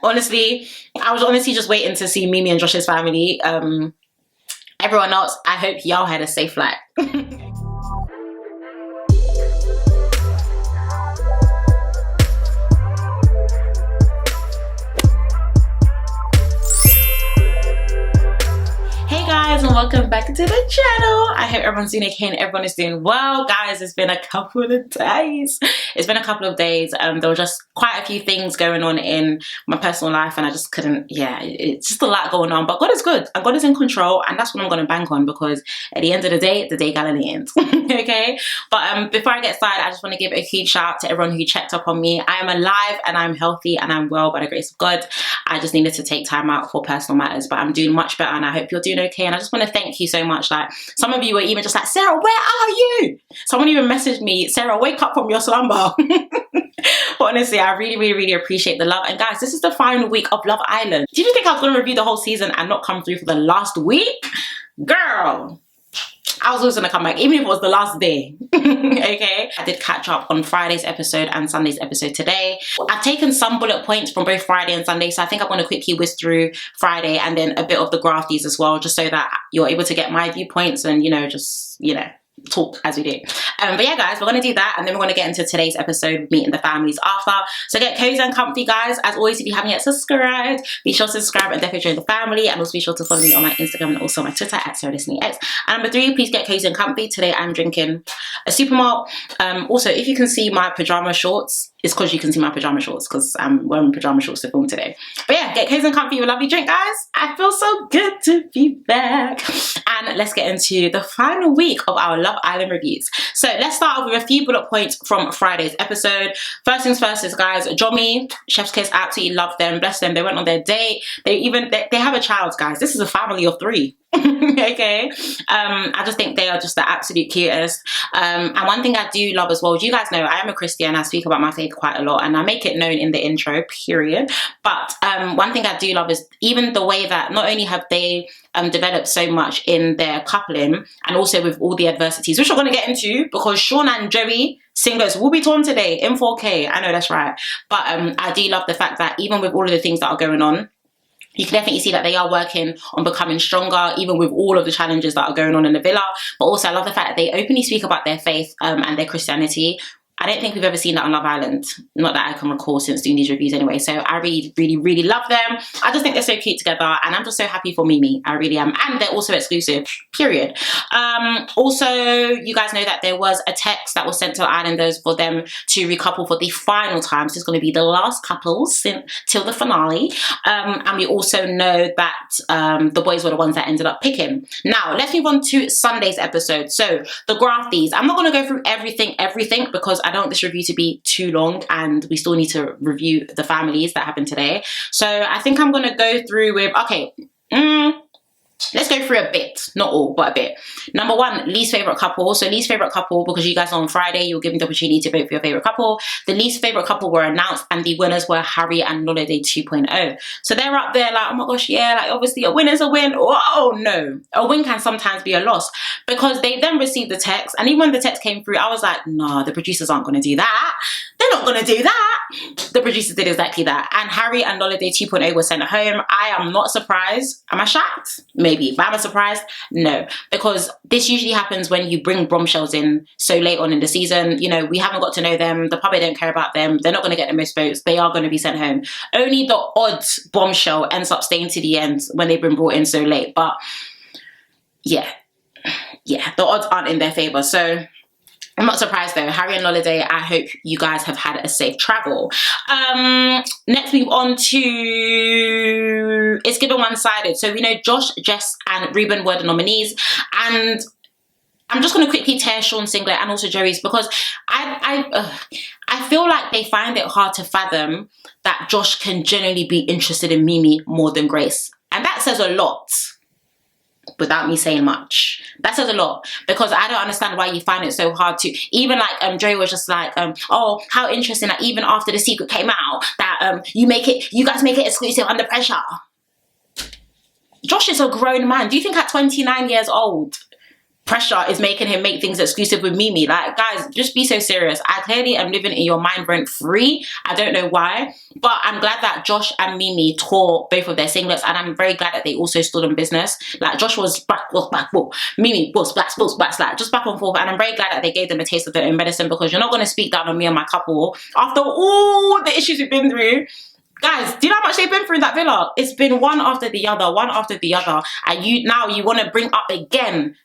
Honestly, I was honestly just waiting to see Mimii and Josh's family. Everyone else, I hope y'all had a safe flight. And welcome back to the channel. I hope everyone's doing okay and everyone is doing well. Guys, it's been a couple of days. There were just quite a few things going on in my personal life and I just couldn't, it's just a lot going on. But God is good and God is in control, and that's what I'm going to bank on, because at the end of the day Galileans. Okay? But before I get started, I just want to give a huge shout out to everyone who checked up on me. I am alive and I'm healthy and I'm well by the grace of God. I just needed to take time out for personal matters, but I'm doing much better and I hope you're doing okay. And I just want to thank you so much. Like, some of you were even just like, Sarah, where are you? Someone even messaged me, Sarah, wake up from your slumber. But honestly, I really appreciate the love. And guys, this is the final week of Love Island. Did you think I was going to review the whole season and not come through for the last week? Girl, I was always going to come back, even if it was the last day. Okay? I did catch up on Friday's episode and Sunday's episode today. I've taken some bullet points from both Friday and Sunday, so I think I'm going to quickly whiz through Friday and then a bit of the Grafties as well, just so that you're able to get my viewpoints and, talk as we do. But yeah, guys, we're going to do that, and then we're going to get into today's episode, meeting the families after. So get cozy and comfy, guys. As always, if you haven't yet subscribed, be sure to subscribe and definitely join the family, and also be sure to follow me on my Instagram and also my Twitter at SarahDestinyX. And number 3, please get cozy and comfy. Today I'm drinking a super malt. Also, if you can see my pajama shorts, it's because you can see my pajama shorts, because I'm wearing pajama shorts to film today. But yeah, get cozy and comfy with a lovely drink, guys. I feel so good to be back. And let's get into the final week of our Love Island reviews. So let's start off with a few bullet points from Friday's episode. First things first is, guys, Jomiii, chef's kiss, absolutely love them. Bless them. They went on their date. They have a child, guys. This is a family of 3. Okay? I just think they are just the absolute cutest. And one thing I do love as well, you guys know I am a Christian. I speak about my faith quite a lot and I make it known in the intro, period. But one thing I do love is even the way that not only have they developed so much in their coupling, and also with all the adversities, which we're going to get into, because Sean and Joey singlets will be torn today in 4K. I know that's right. But I do love the fact that even with all of the things that are going on, you can definitely see that they are working on becoming stronger, even with all of the challenges that are going on in the villa. But also I love the fact that they openly speak about their faith and their Christianity. I don't think we've ever seen that on Love Island. Not that I can recall since doing these reviews anyway. So I really love them. I just think they're so cute together, and I'm just so happy for Mimii. I really am. And they're also exclusive, period. Also, you guys know that there was a text that was sent to the Islanders for them to recouple for the final time. So it's going to be the last couples till the finale. And we also know that the boys were the ones that ended up picking. Now, let's move on to Sunday's episode. So the Grafties. I'm not going to go through everything, because I don't want this review to be too long, and we still need to review the families that happened today. So I think I'm going to go through with, let's go through a bit, not all, but a bit. Number 1, least favorite couple. So least favorite couple, because you guys know on Friday you're given the opportunity to vote for your favorite couple. The least favorite couple were announced, and the winners were Harry and Lolade 2.0. So they're up there like, oh my gosh, yeah, like obviously a win is a win. Oh no, a win can sometimes be a loss, because they then received the text, and even when the text came through, I was like, no, the producers aren't going to do that. They're not going to do that. The producers did exactly that, and Harry and Lolade 2.0 were sent home. I am not surprised. Am I shocked? Maybe. But am I surprised? No, because this usually happens when you bring bombshells in so late on in the season. You know, we haven't got to know them. The public don't care about them. They're not going to get the most votes. They are going to be sent home. Only the odd bombshell ends up staying to the end when they've been brought in so late. But yeah, the odds aren't in their favor. So I'm not surprised though. Harry and Lolade, I hope you guys have had a safe travel. Next move on to, it's given one-sided. So we know Josh, Jess and Ruben were the nominees, and I'm just going to quickly tear Sean Singlet and also Joey's, because I feel like they find it hard to fathom that Josh can genuinely be interested in Mimii more than Grace. And that says a lot. Without me saying much, that says a lot, because I don't understand why you find it so hard to, even like Joey was just like, oh, how interesting that even after the secret came out that you guys make it exclusive under pressure. Josh is a grown man. Do you think at 29 years old pressure is making him make things exclusive with Mimii. Like, guys, just be so serious. I clearly am living in your mind rent free. I don't know why, but I'm glad that Josh and Mimii tore both of their singlets, and I'm very glad that they also stood on business. Like, Josh was back, Mimii was back, like, just back and forth, and I'm very glad that they gave them a taste of their own medicine, because you're not going to speak down on me and my couple after all the issues we've been through. Guys, do you know how much they've been through in that villa? It's been one after the other, and you want to bring up again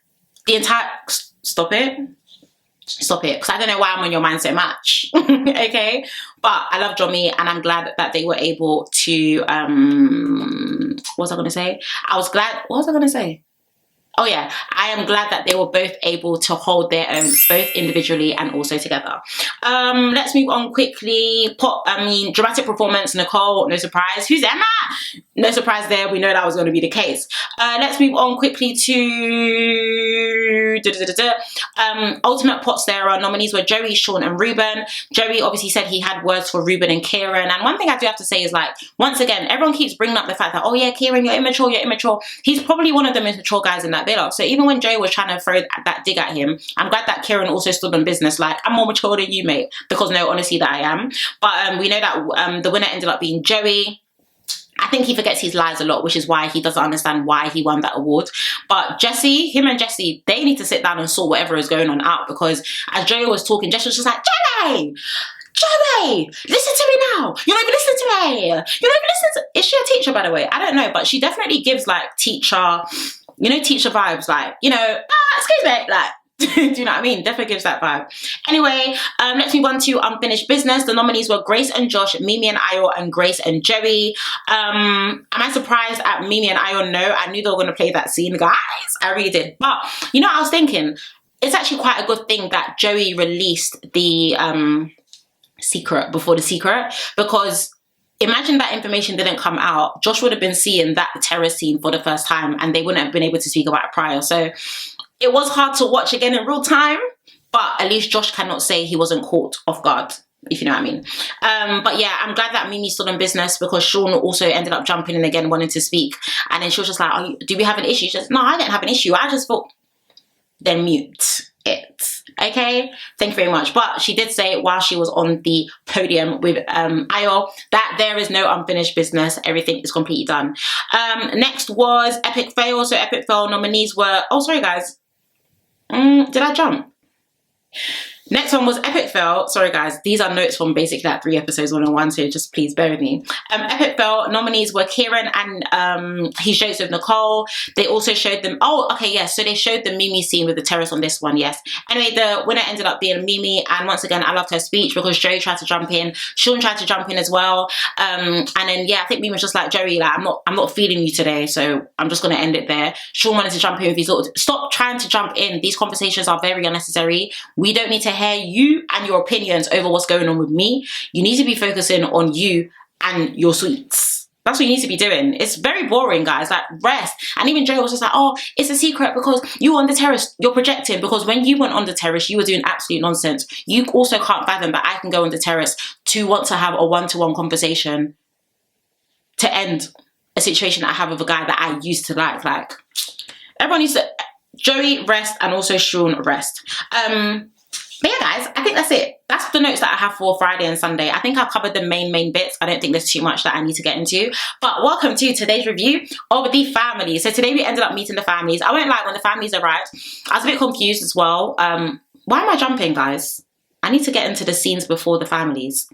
the entire... Stop it, because I don't know why I'm on your mind so much. Okay, but I love Jomiii, and I'm glad that they were able to what was I going to say? What was I going to say? Oh yeah, I am glad that they were both able to hold their own, both individually and also together. Let's move on quickly. Dramatic performance, Nicole, no surprise. Who's Emma? No surprise there, we know that was going to be the case. Let's move on quickly to Ultimate Pot Sarah. Nominees were Joey, Sean and Ruben. Joey obviously said he had words for Ruben and Kieran, and one thing I do have to say is, like, once again, everyone keeps bringing up the fact that, oh yeah, Kieran, you're immature. He's probably one of the most mature guys in that villa. So even when Joey was trying to throw that dig at him, I'm glad that Kieran also stood on business, like, I'm more mature than you, mate, because no, honestly, that I am. But we know that the winner ended up being Joey. I think he forgets his lies a lot, which is why he doesn't understand why he won that award. But him and Jesse, they need to sit down and sort whatever is going on out, because as Joey was talking, Jesse was just like, Joey, listen to me now. You're not even listening to me. You're not even listening to... Is she a teacher, by the way? I don't know, but she definitely gives, like, teacher, teacher vibes, like, excuse me, like, do you know what I mean? Definitely gives that vibe. Anyway, let's move on to unfinished business. The nominees were Grace and Josh, Mimii and Ayo, and Grace and Joey. Am I surprised at Mimii and Ayo? No, I knew they were going to play that scene, guys. I really did. But, I was thinking, it's actually quite a good thing that Joey released the secret before the secret, because imagine that information didn't come out. Josh would have been seeing that terror scene for the first time, and they wouldn't have been able to speak about it prior. So it was hard to watch again in real time, but at least Josh cannot say he wasn't caught off guard, if you know what I mean. But yeah, I'm glad that Mimii stood on business, because Sean also ended up jumping in again, wanting to speak. And then she was just like, do we have an issue? She said, no, I didn't have an issue. I just thought, then mute it. Okay, thank you very much. But she did say while she was on the podium with Ayo that there is no unfinished business. Everything is completely done. Next was Epic Fail. So Epic Fail nominees were... Oh, sorry, guys. Did I jump? Next one was Epic Fail. Sorry guys, these are notes from basically that 3 episodes 1 on 1, so just please bear with me. Epic Fail nominees were Kieran and his jokes with Nicole. They also showed them, oh okay, yes, so they showed the Mimii scene with the terrace on this one, yes. Anyway, the winner ended up being Mimii, and once again I loved her speech because Joey tried to jump in, Sean tried to jump in as well, and then yeah, I think Mimii was just like, Joey, like I'm not feeling you today, so I'm just gonna end it there. Sean wanted to jump in with his little, stop trying to jump in, these conversations are very unnecessary. We don't need to hear you and your opinions over what's going on with me. You need to be focusing on you and your sweets. That's what you need to be doing. It's very boring, guys. Like, rest. And even Joe was just like, oh, it's a secret because you were on the terrace. You're projecting, because when you went on the terrace, you were doing absolute nonsense. You also can't fathom that I can go on the terrace to want to have a one-to-one conversation to end a situation that I have with a guy that I used to like. Like, everyone needs to... Joey, rest, and also Sean, rest. But yeah, guys, I think that's it. That's the notes that I have for Friday and Sunday. I think I've covered the main bits. I don't think there's too much that I need to get into. But welcome to today's review of the families. So today we ended up meeting the families. I won't lie, when the families arrived, I was a bit confused as well. Why am I jumping, guys? I need to get into the scenes before the families.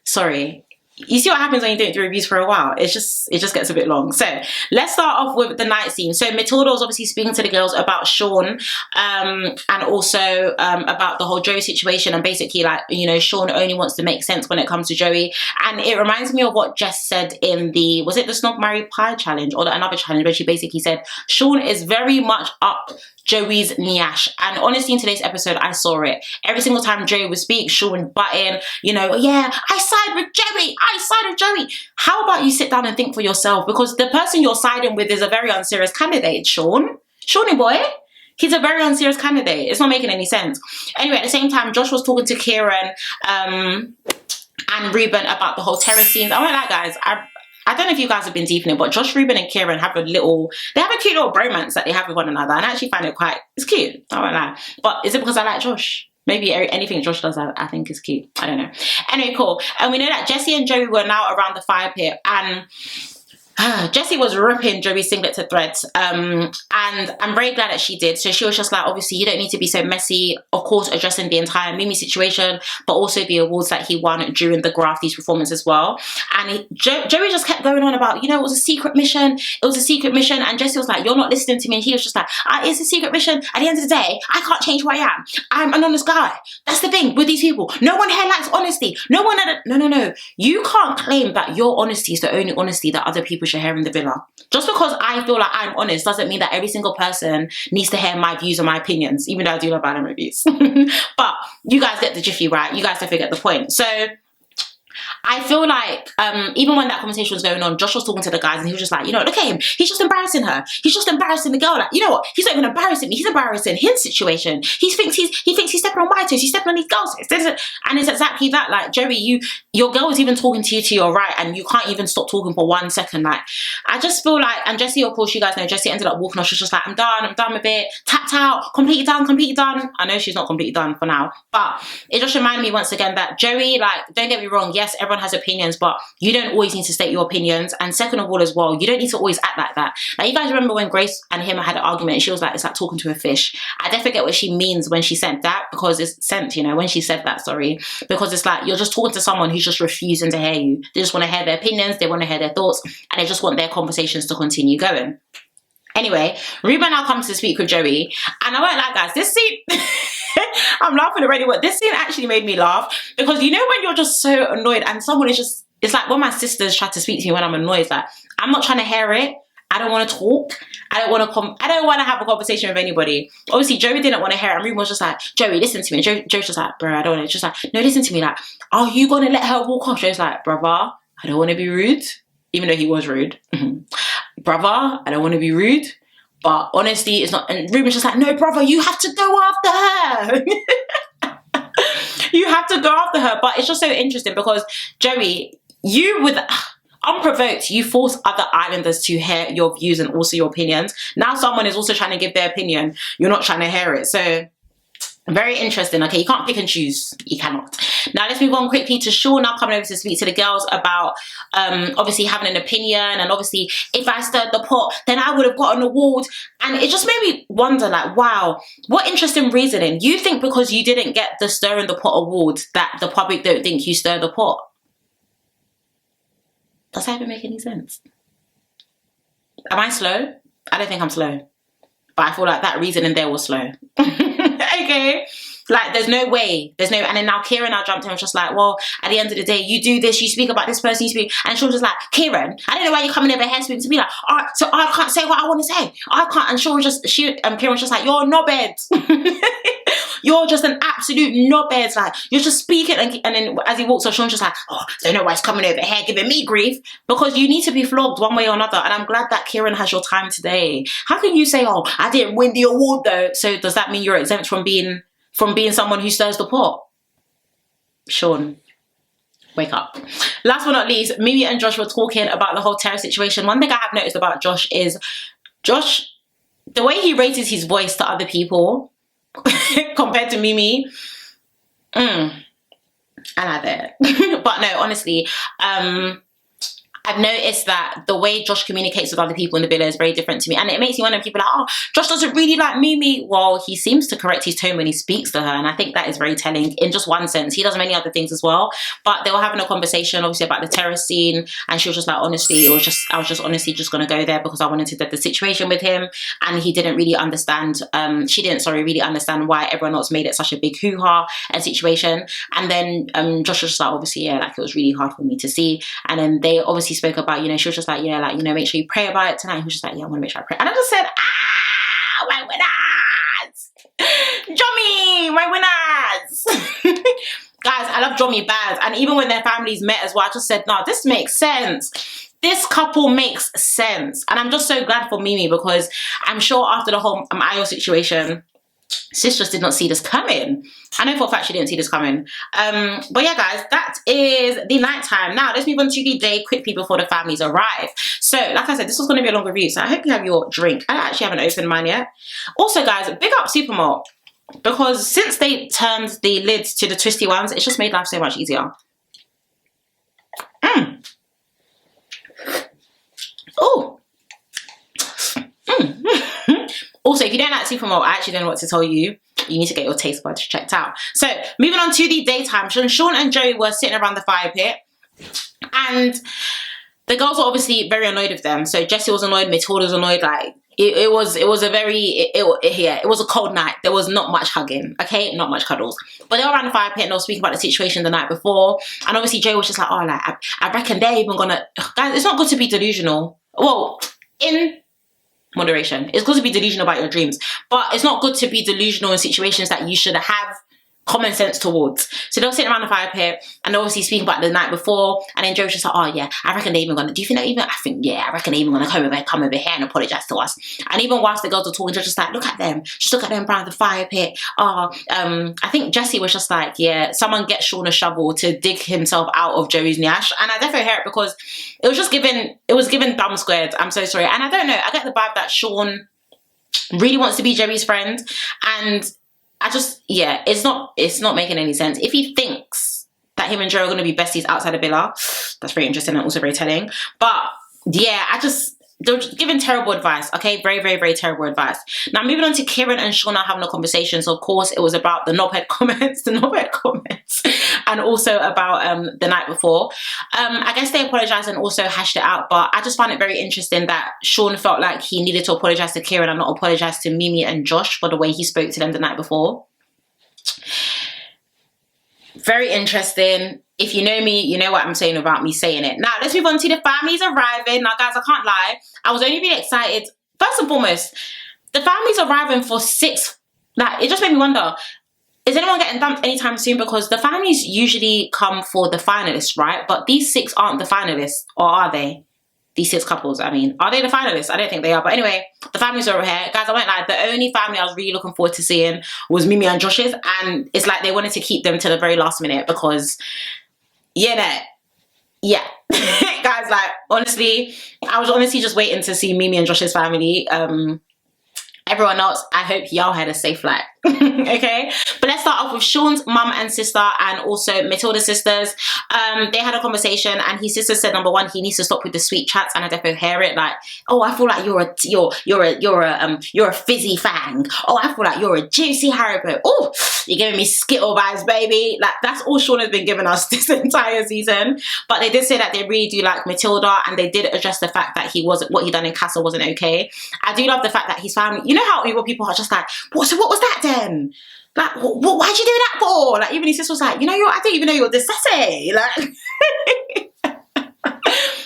Sorry. You see what happens when you don't do reviews for a while? It just gets a bit long. So let's start off with the night scene. So Matilda was obviously speaking to the girls about Sean, and also about the whole Joey situation, and basically, like, you know, Sean only wants to make sense when it comes to Joey. And it reminds me of what Jess said in the, was it the Snog Marry Pie challenge or another challenge, where she basically said Sean is very much up Joey's nyash. And honestly, in today's episode, I saw it. Every single time Joey would speak, Sean would butt in, you know, yeah, I side with Joey, I side with Joey. How about you sit down and think for yourself? Because the person you're siding with is a very unserious candidate, Sean. Shawnee boy. He's a very unserious candidate. It's not making any sense. Anyway, at the same time, Josh was talking to Kieran and Ruben about the whole terror scenes. I won't lie, guys. I don't know if you guys have been deep in it, but Josh, Ruben and Kieran have a cute little bromance that they have with one another, and I actually find it it's cute, I won't lie. But is it because I like Josh? Maybe anything Josh does I think is cute. I don't know. Anyway, cool. And we know that Jessie and Joey were now around the fire pit, and Jessie was ripping Joey's singlet to threads, and I'm very glad that she did. So she was just like, obviously you don't need to be so messy, of course addressing the entire Mimii situation, but also the awards that he won during the Grafties performance as well. And Joey just kept going on about, it was a secret mission, and Jessie was like, you're not listening to me, and he was just like, it's a secret mission, at the end of the day I can't change who I am, I'm an honest guy. That's the thing with these people, no one here likes honesty, no, you can't claim that your honesty is the only honesty that other people should hear in the villa. Just because I feel like I'm honest doesn't mean that every single person needs to hear my views and my opinions, even though I do love Adam reviews. But you guys get the jiffy, right? You guys definitely get the point. So I feel like even when that conversation was going on, Josh was talking to the guys and he was just like, look at him, he's just embarrassing her, he's just embarrassing the girl. Like, you know what, he's not even embarrassing me, he's embarrassing his situation. He thinks he's stepping on my toes, he's stepping on these girls' toes. And it's exactly that. Like, Joey, your girl is even talking to you to your right and you can't even stop talking for 1 second. Like, I just feel like, and Jessie, of course, you guys know, Jessie ended up walking off. She's just like, I'm done with it, tapped out, completely done. I know she's not completely done for now, but it just reminded me once again that Joey, like, don't get me wrong, yes, everyone has opinions, but you don't always need to state your opinions. And second of all as well, you don't need to always act like that. Like, you guys remember when Grace and him had an argument and she was like, it's like talking to a fish. I definitely get what she means when she said that, because it's sent, when she said that, sorry, because it's like you're just talking to someone who's just refusing to hear you. They just want to hear their opinions, they want to hear their thoughts, and they just want their conversations to continue going. Anyway, Ruben now comes to speak with Joey, and I won't lie, guys, this scene I'm laughing already, but this scene actually made me laugh, because when you're just so annoyed and someone is just, it's like when my sisters try to speak to me when I'm annoyed, it's like, I'm not trying to hear it, I don't want to talk, I don't want to have a conversation with anybody. Obviously Joey didn't want to hear it, and Ruben was just like, Joey, listen to me. And Joey's just like, bro, I don't want to. Just like, no, listen to me. Like, are you gonna let her walk off? Joey's like, brother, I don't want to be rude, even though he was rude. Brother, I don't want to be rude, but honestly, it's not. And Ruben's just like, no, brother, you have to go after her. You have to go after her. But it's just so interesting because Joey, you with unprovoked, you force other islanders to hear your views and also your opinions. Now someone is also trying to give their opinion. You're not trying to hear it. So very interesting. Okay, you can't pick and choose. You cannot. Now let's move on quickly to Sean now coming over to speak to the girls about obviously having an opinion, and obviously if I stirred the pot then I would have got an award. And it just made me wonder, like, wow, what interesting reasoning. You think because you didn't get the Stir in the Pot award that the public don't think you stir the pot? Does that even make any sense? Am I slow? I don't think I'm slow, but I feel like that reasoning there was slow. Okay, like there's no way, and then now Kieran now jumped in and was just like, well, at the end of the day, you do this, you speak about this person, you speak, and she was just like, Kieran, I don't know why you're coming over here speaking to me, like, all right, so I can't say what I want to say, I can't. And Kieran was just like, you're a knobhead. You're just an absolute knobhead, like, you're just speaking, and then as he walks off, Sean's just like, oh, I don't know why he's coming over here giving me grief, because you need to be flogged one way or another. And I'm glad that Kieran has your time today. How can you say, oh, I didn't win the award though, so does that mean you're exempt from being someone who stirs the pot? Sean, wake up. Last but not least, Mimii and Josh were talking about the whole terror situation. One thing I have noticed about Josh is the way he raises his voice to other people compared to Mimii. I like that. But no, honestly, I've noticed that the way Josh communicates with other people in the villa is very different to me. And it makes me wonder, people are like, oh, Josh doesn't really like Mimii. Well, he seems to correct his tone when he speaks to her. And I think that is very telling in just one sense. He does many other things as well. But they were having a conversation, obviously, about the terrace scene. And she was just like, honestly, I was just honestly just going to go there because I wanted to get the situation with him. And he didn't really understand, she didn't, sorry, really understand why everyone else made it such a big hoo-ha and situation. And then Josh was just like, obviously, yeah, like it was really hard for me to see. And then they obviously spoke about, you know, she was just like, yeah, like, you know, make sure you pray about it tonight. He was just like, yeah, I want to make sure I pray. And I just said, ah, my winners, Jomiii, my winners. Guys, I love Jomiii bad. And even when their families met as well, I just said, no, this makes sense. This couple makes sense. And I'm just so glad for Mimii, because I'm sure after the whole Ayo situation, sis just did not see this coming. I know for a fact she didn't see this coming. But yeah, guys, that is the night time. Now, let's move on to the day quickly before the families arrive. So, like I said, this was going to be a long review, so I hope you have your drink. I actually haven't opened mine yet. Also, guys, big up Supermart, because since they turned the lids to the twisty ones, it's just made life so much easier. Oh. Also, if you don't like Supermalt, I actually don't know what to tell you. You need to get your taste buds checked out. So, moving on to the daytime. Sean and Joey were sitting around the fire pit. And the girls were obviously very annoyed with them. So, Jessie was annoyed, Matilda was annoyed. Like, it was a cold night. There was not much hugging, okay? Not much cuddles. But they were around the fire pit and they were speaking about the situation the night before. And obviously, Joey was just like, oh, like, I reckon they're even gonna... Guys, it's not good to be delusional. Well, in... moderation. It's good to be delusional about your dreams, but it's not good to be delusional in situations that you should have common sense towards. So they were sitting around the fire pit and obviously speaking about the night before, and then Joe was just like, oh yeah, I reckon they're even gonna, do you think they're even, I think, yeah, I reckon they're even gonna come over here and apologize to us. And even whilst the girls were talking, just like, look at them, just look at them around the fire pit. I think Jessie was just like, yeah, someone get Sean a shovel to dig himself out of Joey's nyash. And I definitely hear it because it was just given dumb squared. I'm so sorry. And I don't know, I get the vibe that Sean really wants to be Joey's friend, and I just, yeah, it's not making any sense. If he thinks that him and Joe are going to be besties outside of Villa, that's very interesting and also very telling. But yeah, they're giving terrible advice, okay? Very, very, very terrible advice. Now, moving on to Kieran and Shauna having a conversation. So, of course, it was about the knobhead comments, and also about the night before. I guess they apologized and also hashed it out, but I just found it very interesting that Sean felt like he needed to apologize to Kieran and not apologize to Mimii and Josh for the way he spoke to them the night before. Very interesting. If you know me, you know what I'm saying about me saying it. Now, let's move on to the families arriving. Now, guys, I can't lie. I was only really excited. First and foremost, the families arriving for 6. Like, it just made me wonder, is anyone getting dumped anytime soon? Because the families usually come for the finalists, right? But these 6 aren't the finalists, or are they? These 6 couples, I mean. Are they the finalists? I don't think they are. But anyway, the families are over here. Guys, I won't lie. The only family I was really looking forward to seeing was Mimii and Josh's. And it's like they wanted to keep them to the very last minute because... yeah. Guys, like, honestly, I was honestly just waiting to see Mimii and Josh's family. Everyone else, I hope y'all had a safe flight. Okay, but let's start off with Sean's mum and sister and also Matilda's sisters. They had a conversation and his sister said, number one, he needs to stop with the sweet chats, and I definitely hear it. Like, oh, I feel like you're a fizzy fang. Oh, I feel like you're a juicy Haribo. Oh, you're giving me Skittle vibes, baby. Like, that's all Sean has been giving us this entire season. But they did say that they really do like Matilda, and they did address the fact that what he done in Castle wasn't okay. I do love the fact that his family, you know how people are just like, what was that then? Like, why'd you do that for? Like, even his sister was like, you know, I didn't even know you were this sassy. Like,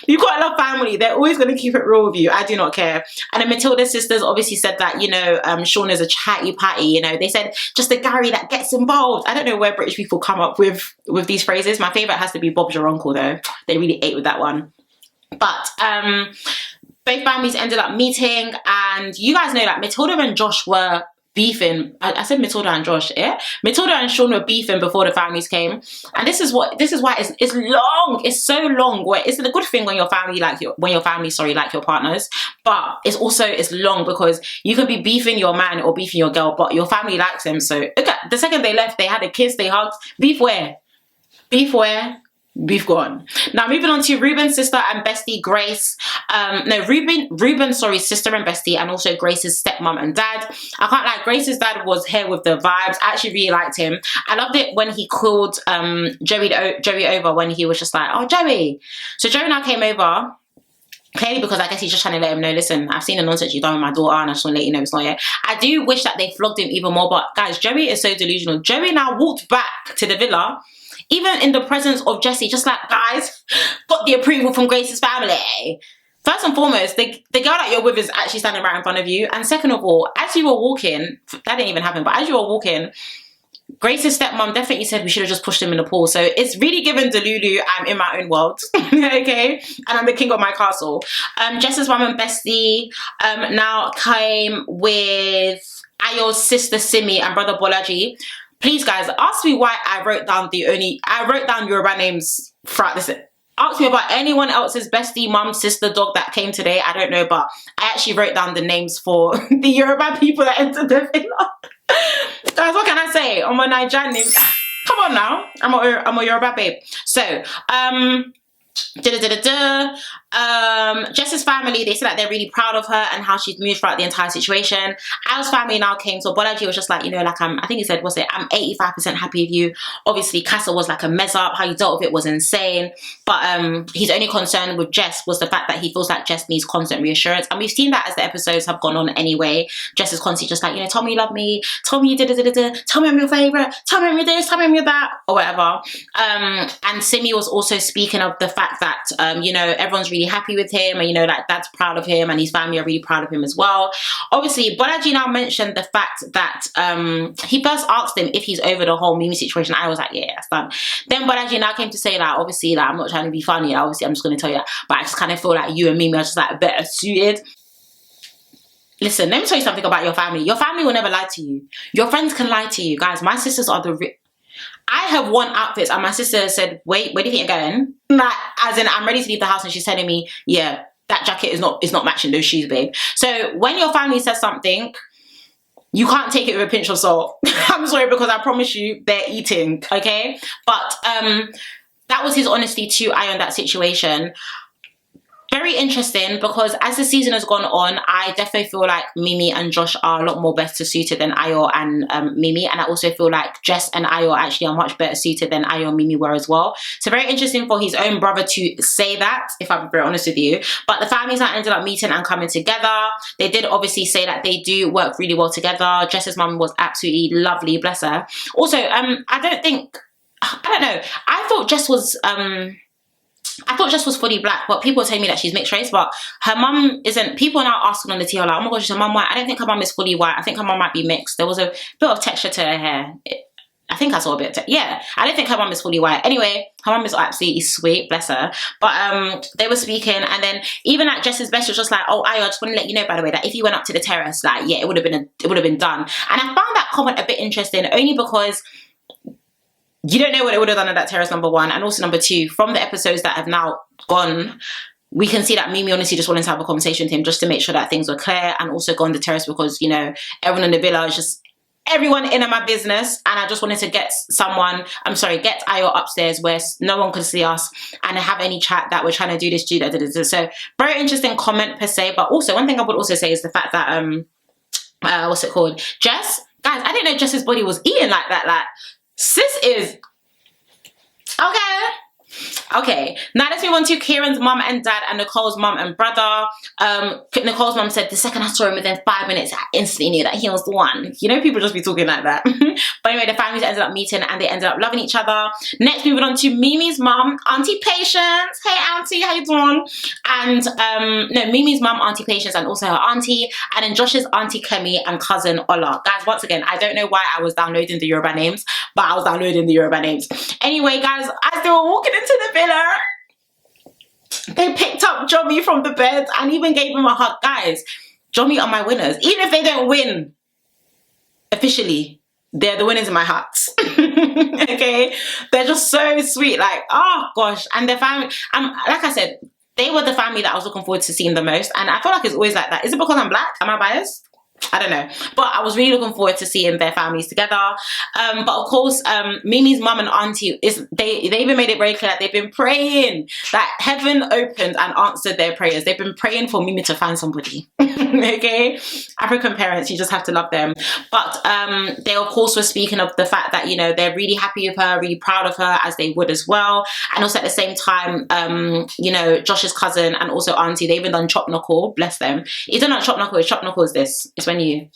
you've got a love family. They're always going to keep it real with you. I do not care. And then Matilda's sisters obviously said that, you know, Sean is a chatty patty. You know, they said just a Gary that gets involved. I don't know where British people come up with these phrases. My favourite has to be Bob's your uncle, though. They really ate with that one. But both families ended up meeting, and you guys know that Matilda and Josh were beefing. I said Matilda and Josh, yeah? Matilda and Sean were beefing before the families came. And this is why it's long. It's so long. Where it's a good thing when your family like your partners, but it's long because you can be beefing your man or beefing your girl, but your family likes them. So look at the second they left, they had a kiss, they hugged. Beef where? Beef where? Beef gone. Now moving on to Ruben's sister and bestie Grace. Ruben's sister and bestie, and also Grace's stepmom and dad. I can't lie, Grace's dad was here with the vibes. I actually really liked him. I loved it when he called Joey over when he was just like, oh, Joey. So Joey now came over. Clearly because I guess he's just trying to let him know, listen, I've seen the nonsense you've done with my daughter and I just want to let you know it's not yet. I do wish that they flogged him even more, but guys, Joey is so delusional. Joey now walked back to the villa, even in the presence of Jessie, just like, guys, got the approval from Grace's family. First and foremost, the girl that you're with is actually standing right in front of you. And second of all, as you were walking, that didn't even happen, but as you were walking, Grace's stepmom definitely said we should have just pushed him in the pool. So it's really given Delulu, I'm in my own world, okay? And I'm the king of my castle. Jess's mum and bestie now came with Ayo's sister Simi and brother Bolaji. Please, guys, ask me why I wrote down Yoruba names throughout this. Ask me about anyone else's bestie, mum, sister, dog that came today. I don't know, but I actually wrote down the names for the Yoruba people that entered the villa. Guys, what can I say? I'm a Nigerian name. Come on now. I'm a Yoruba babe. So, Jess's family, they said that they're really proud of her and how she's moved throughout the entire situation. Ayo's family now came, so Bolaji was just like, you know, like I think he said, what's it? I'm 85% happy with you. Obviously, Casa was like a mess up. How you dealt with it was insane. But his only concern with Jess was the fact that he feels like Jess needs constant reassurance. And we've seen that as the episodes have gone on anyway. Jess is constantly just like, you know, tell me you love me. Tell me you did it. Tell me I'm your favorite. Tell me I'm your this. Tell me I'm your that. Or whatever. And Simi was also speaking of the fact that, you know, everyone's really happy with him, and you know, like Dad's proud of him and his family are really proud of him as well. Obviously, Bolaji now mentioned the fact that he first asked him if he's over the whole Mimii situation. I was like, yeah, that's done. Then Bolaji now came to say that obviously, like, I'm not trying to be funny, obviously I'm just going to tell you that, but I just kind of feel like you and Mimii are just like better suited. Listen, let me tell you something about your family. Your family will never lie to you. Your friends can lie to you. Guys, my sisters are I have worn outfits and my sister said, wait, where do you think you're going? Like, as in, I'm ready to leave the house, and she's telling me, yeah, that jacket is not matching those shoes, babe. So when your family says something, you can't take it with a pinch of salt. I'm sorry, because I promise you they're eating, okay? But that was his honesty to Ayo in that situation. Very interesting, because as the season has gone on, I definitely feel like Mimii and Josh are a lot more better suited than Ayo and Mimii, and I also feel like Jess and Ayo actually are much better suited than Ayo and Mimii were as well. So very interesting for his own brother to say that, if I'm very honest with you. But the families that ended up meeting and coming together, they did obviously say that they do work really well together. Jess's mum was absolutely lovely, bless her. Also, I don't know, I thought Jess was fully black, but people are telling me that she's mixed race, but her mum isn't. People are now asking on the TL, like, oh my gosh, is her mum white? I don't think her mum is fully white. I think her mum might be mixed. There was a bit of texture to her hair. I think I saw a bit of yeah, I don't think her mum is fully white. Anyway, her mum is absolutely sweet, bless her. But they were speaking, and then even like Jess's best was just like, oh, I just want to let you know, by the way, that if you went up to the terrace, like, yeah, it would have been done. And I found that comment a bit interesting, only because you don't know what it would have done at that terrace, number one. And also number two, from the episodes that have now gone, we can see that Mimii honestly just wanted to have a conversation with him just to make sure that things were clear, and also go on the terrace because, you know, everyone in the villa is just everyone in my business, and I just wanted to get Ayo upstairs where no one could see us and have any chat that we're trying to do this, do that. So very interesting comment per se. But also one thing I would also say is the fact that what's it called? Jess, guys, I didn't know Jess's body was eating like that. Like, sis is okay. Now let's move on to Kieran's mum and dad and Nicole's mum and brother. Nicole's mum said the second I saw him within 5 minutes, I instantly knew that he was the one. You know, people just be talking like that. But anyway, the families ended up meeting and they ended up loving each other. Next, moving on to Mimi's mum, Auntie Patience. Hey Auntie, how you doing? And no, Mimi's mum, Auntie Patience, and also her auntie, and then Josh's auntie Kemi and cousin Ola. Guys, once again, I don't know why I was downloading the Yoruba names, but I was downloading the Yoruba names. Anyway, guys, as they were walking into the villa, they picked up Jomii from the bed and even gave him a hug. Guys, Jomii are my winners. Even if they don't win officially, they're the winners in my heart. Okay, they're just so sweet. Like, oh gosh. And their family, like I said, they were the family that I was looking forward to seeing the most, and I feel like it's always like that. Is it because I'm black? Am I biased? I don't know, but I was really looking forward to seeing their families together. But of course, Mimi's mum and auntie, they even made it very clear that they've been praying that heaven opened and answered their prayers. They've been praying for Mimii to find somebody. Okay, African parents, you just have to love them. But they of course were speaking of the fact that, you know, they're really happy with her, really proud of her, as they would as well. And also at the same time, you know, Josh's cousin and also auntie, they even done chop knuckle, bless them. It's not chop knuckle, it's chop knuckle is this. It's when you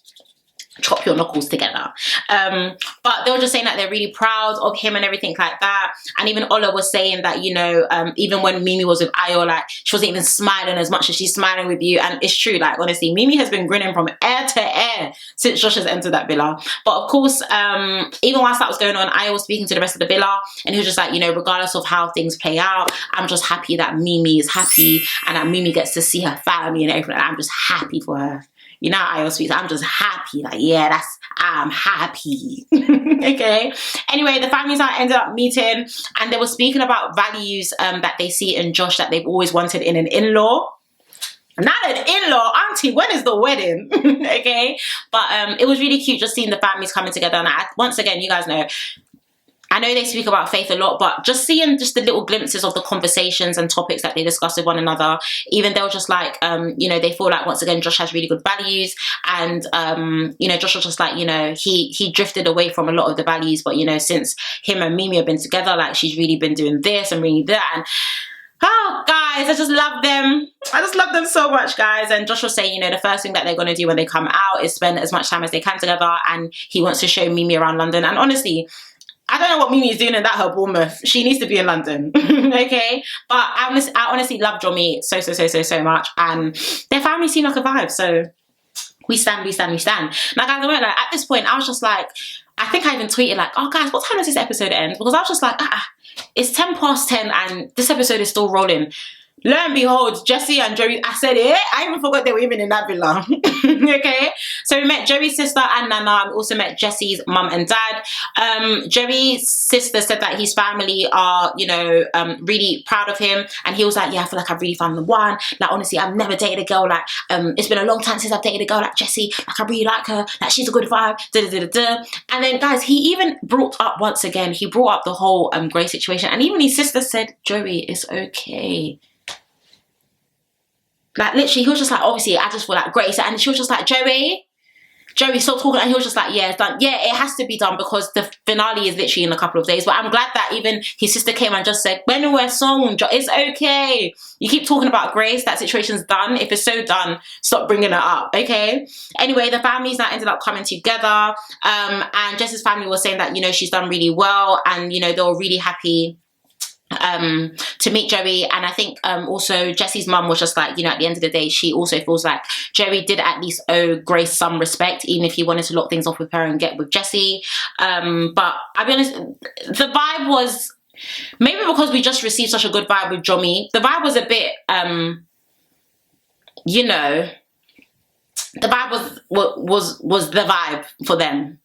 chop your knuckles together. But they were just saying that they're really proud of him and everything like that. And even Ola was saying that, you know, even when Mimii was with Ayo, like, she wasn't even smiling as much as she's smiling with you. And it's true, like, honestly, Mimii has been grinning from ear to ear since Josh has entered that villa. But of course, even whilst that was going on, Ayo was speaking to the rest of the villa, and he was just like, you know, regardless of how things play out, I'm just happy that Mimii is happy and that Mimii gets to see her family and everything. I'm just happy for her. You know how Ayo speaks, I'm just happy. Like, yeah, I'm happy. Okay. Anyway, the families now ended up meeting, and they were speaking about values that they see in Josh that they've always wanted in an in-law. Not an in-law, auntie, when is the wedding? Okay. But it was really cute just seeing the families coming together. And once again, you guys know, I know they speak about faith a lot, but just seeing just the little glimpses of the conversations and topics that they discuss with one another, even they were just like, you know, they feel like, once again, Josh has really good values. And, you know, Josh was just like, you know, he drifted away from a lot of the values, but, you know, since him and Mimii have been together, like, she's really been doing this and really that. And, oh, guys, I just love them. I just love them so much, guys. And Josh was saying, you know, the first thing that they're going to do when they come out is spend as much time as they can together. And he wants to show Mimii around London. And honestly, I don't know what Mimii is doing in that her Bournemouth. She needs to be in London. Okay? But I honestly love JOMII so much. And their family seem like a vibe. So we stand. Now, guys, I went, like, at this point, I was just like, I think I even tweeted like, oh, guys, what time does this episode end? Because I was just like, it's 10:10 and this episode is still rolling. Lo and behold, Jessie and Joey, I said it, I even forgot they were even in that villa. Okay, so we met Joey's sister and Nana, and we also met Jessie's mum and dad. Joey's sister said that his family are, you know, really proud of him, and he was like, yeah, I feel like I've really found the one. Like, honestly, I've never dated a girl like, it's been a long time since I've dated a girl like Jessie. Like, I really like her, like, she's a good vibe, And then, guys, he even brought up, once again, he brought up the whole Grey situation, and even his sister said, Joey, it's okay. Like, literally, he was just like, obviously, I just feel like Grace. And she was just like, Joey, stop talking. And he was just like, yeah, it's done. Yeah, it has to be done because the finale is literally in a couple of days. But I'm glad that even his sister came and just said, when we're song, it's okay. You keep talking about Grace, that situation's done. If it's so done, stop bringing it up, okay? Anyway, the families now ended up coming together. And Jess's family was saying that, you know, she's done really well. And, you know, they were really happy to meet Joey. And I think also Jessie's mum was just like, you know, at the end of the day, she also feels like Joey did at least owe Grace some respect, even if he wanted to lock things off with her and get with Jessie. But I'll be honest, the vibe was, maybe because we just received such a good vibe with JOMII, the vibe was a bit you know, the vibe was the vibe for them.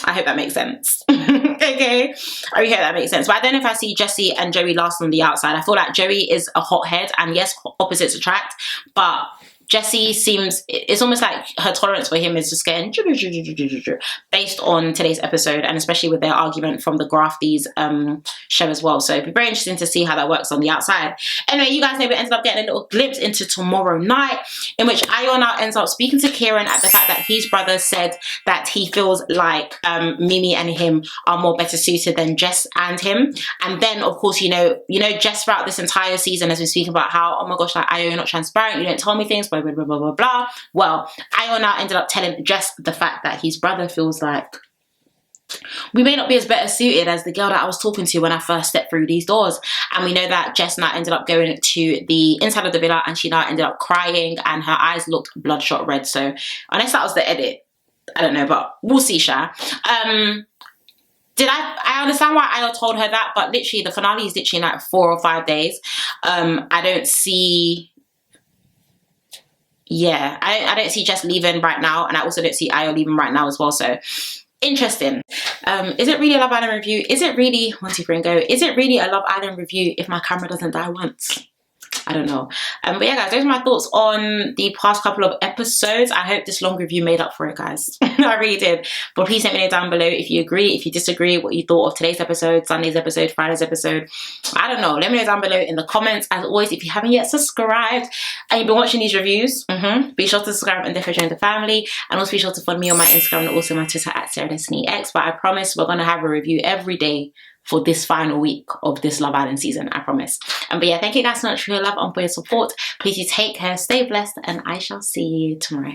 I hope that makes sense. Okay, I really hope that makes sense. But I don't know if I see Jessie and Joey last on the outside. I feel like Joey is a hothead, and yes, opposites attract, but Jessie seems, it's almost like her tolerance for him is just getting based on today's episode, and especially with their argument from the Grafties show as well. So it'd be very interesting to see how that works on the outside. Anyway, you guys know we ended up getting a little glimpse into tomorrow night, in which Ayo now ends up speaking to Kieran at the fact that his brother said that he feels like Mimii and him are more better suited than Jess and him. And then, of course, you know, Jess throughout this entire season has been speaking about how, oh my gosh, like, Ayo, you're not transparent, you don't tell me things, blah, blah, blah, blah, blah, blah. Well, Ayo now ended up telling Jess the fact that his brother feels like we may not be as better suited as the girl that I was talking to when I first stepped through these doors. And we know that Jess now ended up going to the inside of the villa, and she now ended up crying and her eyes looked bloodshot red. So unless that was the edit, I don't know, but we'll see, Sha. I understand why Ayo told her that, but literally the finale is literally in like 4 or 5 days. I don't see, yeah, I don't see Jess leaving right now, and I also don't see Ayo leaving right now as well. So interesting. Is it really a Love Island review? Is it really, 1, 2, 3 and go, is it really a Love Island review if my camera doesn't die once? I don't know. But yeah, guys, those are my thoughts on the past couple of episodes. I hope this long review made up for it, guys. I really did. But please let me know down below if you agree, if you disagree, what you thought of today's episode, Sunday's episode, Friday's episode. I don't know. Let me know down below in the comments. As always, if you haven't yet subscribed and you've been watching these reviews, be sure to subscribe and definitely join the family. And also be sure to follow me on my Instagram and also my Twitter at SarahDestinyX. But I promise we're going to have a review every day for this final week of this Love Island season, I promise. But yeah, thank you guys so much for your love and for your support. Please you take care, stay blessed, and I shall see you tomorrow.